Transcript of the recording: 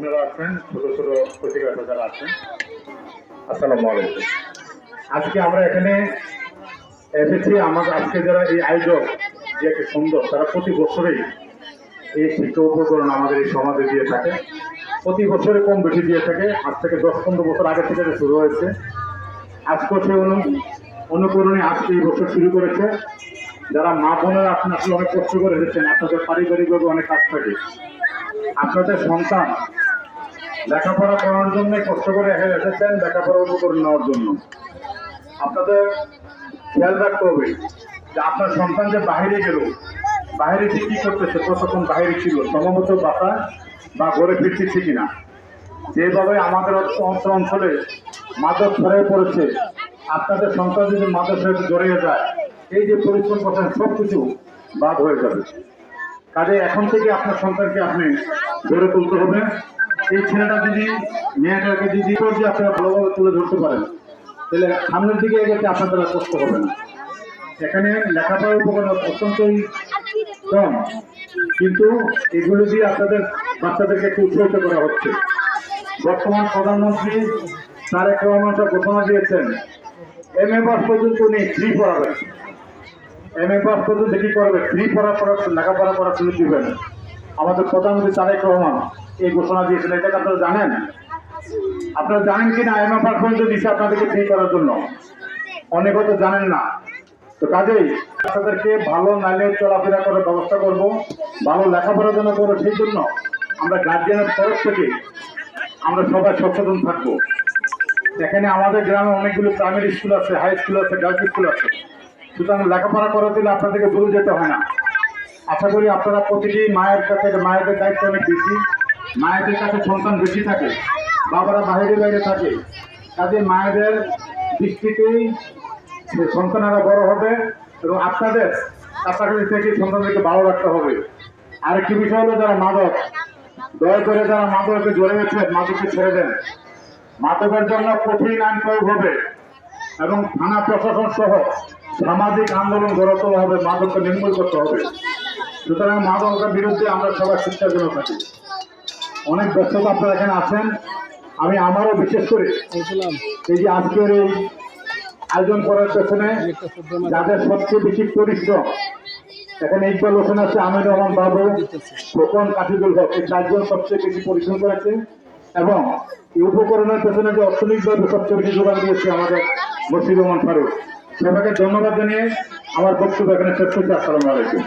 বোনেরা আছেন, ছোট ছোট প্রতিকারক যারা আছেন, আসসালামু আলাইকুম। আজকে আমরা এখানে এসেছি, আমাদের আজকে যারা এই আয়োজক যে একটা সুন্দর, তারা প্রতি বছরেই এই শিক্ষা উপকরণ আমাদের এই সমাজে দিয়ে থাকে। প্রতি বছরে কম বেশি দিয়ে থাকে। আজ থেকে 10-15 বছর আগে থেকে শুরু হয়েছে। আজকে সে অনুকরণে আজকে এই বছর শুরু করেছে। যারা মা বোনেরা আপনি আসলে অনেক কষ্ট করে এসেছেন, আপনাদের পারিবারিকভাবে অনেক কাজ থাকে। আপনাদের সন্তান লেখাপড়া করার জন্য কষ্ট করে এসেছেন, লেখাপড়া উপকরণ নেওয়ার জন্য। আপনাদের খেয়াল রাখতে হবে যে আপনার সন্তান যে বাহিরে গেল, বাহিরে সে কি করতেছে, কতক্ষণ বাহিরে ছিল, সম্ভবত বাসা বা ঘরে ফিরতেছে কিনা। যেভাবে আমাদের অঞ্চলে মাদক ছড়িয়ে পড়েছে, আপনাদের সন্তান যদি মাদক সাথে জড়িয়ে যায়, এই যে পরিশ্রম করছেন সবকিছু বাদ হয়ে যাবে। কাজে এখন থেকে আপনার সন্তানকে আপনি গড়ে তুলতে হবে। এই ছেলেটা যদি মেয়েটাকে যদি আপনারা ভালোভাবে তুলে ধরতে পারেন, তাহলে সামনের দিকে এগেছে আপনাদের কষ্ট হবে না। এখানে লেখাপড়ার উপকরণ অত্যন্তই কম, কিন্তু এগুলো দিয়ে আপনাদের বাচ্চাদেরকে একটু উৎসাহিত করা হচ্ছে। বর্তমান প্রধানমন্ত্রী তারেক রহমান ঘোষণা দিয়েছেন, MA পাস পর্যন্ত উনি ফ্রি পড়াবেন। MA পাস পর্যন্ত কি করবে? ফ্রি লেখাপড়া করার সুযোগ দিবেন। আমাদের প্রধানমন্ত্রী তারেক রহমান এই ঘোষণা দিয়েছেন। এটাকে আপনারা জানেন? আপনারা জানেন কিনা MA পাস পর্যন্ত দিচ্ছে আপনাদেরকে ফ্রি করার জন্য? অনেক হয়তো জানেন না। তো কাজেই বাচ্চাদেরকে ভালো নাইলে চলাফেরা করার ব্যবস্থা করব, ভালো লেখাপড়ার জন্য করবো। সেই জন্য আমরা গার্জিয়ানের তরফ থেকে আমরা সবাই সচেতন থাকবো। এখানে আমাদের গ্রামে অনেকগুলো প্রাইমারি স্কুল আছে, হাই স্কুল আছে, গার্লস স্কুল আছে। সুতরাং লেখাপড়া করা দিলে আপনাদেরকে দূরে যেতে হয় না। আশা করি আপনারা প্রতিটি মায়ের কাছে, মায়েদের দায়িত্ব অনেক বেশি, মায়েদের কাছে সন্তান বেশি থাকে, বাবারা বাইরে বাইরে থাকে। কাজে মায়েদের দৃষ্টিতেই সন্তানেরা বড় হবে এবং আপনাদের কাছাকাছি থেকে সন্তানদেরকে ভালো রাখতে হবে। আরেকটি বিষয় হলো, যারা মাদক, দয়া করে যারা মাদকে জড়িয়েছে, মাদককে ছেড়ে দেন। মাদকের জন্য কঠিন আইন প্রয়োগ হবে এবং থানা প্রশাসন সহ সামাজিক আন্দোলন গড়ে তোলা হবে, মাদককে নির্মূল করতে হবে। সুতরাং মাদকের বিরুদ্ধে আমরা সবাই শিক্ষার জন্য থাকি। অনেক ব্যস্ততা আপনারা এখানে আছেন। আমি আমারও বিশেষ করে এই যে আজকের এই আয়োজন করার পেছনে যাদের সবচেয়ে বেশি পরিশ্রম, এখানে ইকবাল হোসেন আছে, আমির রহমান বাবু, খোকন, কাশিদুল হক, এই 4 জন সবচেয়ে বেশি পরিশ্রম করেছে এবং এই উপকরণের পেছনে যে অর্থনৈতিকভাবে সবচেয়ে বেশি যোগান দিয়েছে আমাদের মুর্শিদ রহমান ফারুক। সবাইকে ধন্যবাদ জানিয়ে আমার বক্তব্য এখানে শেষ করছি। আসসালামু আলাইকুম।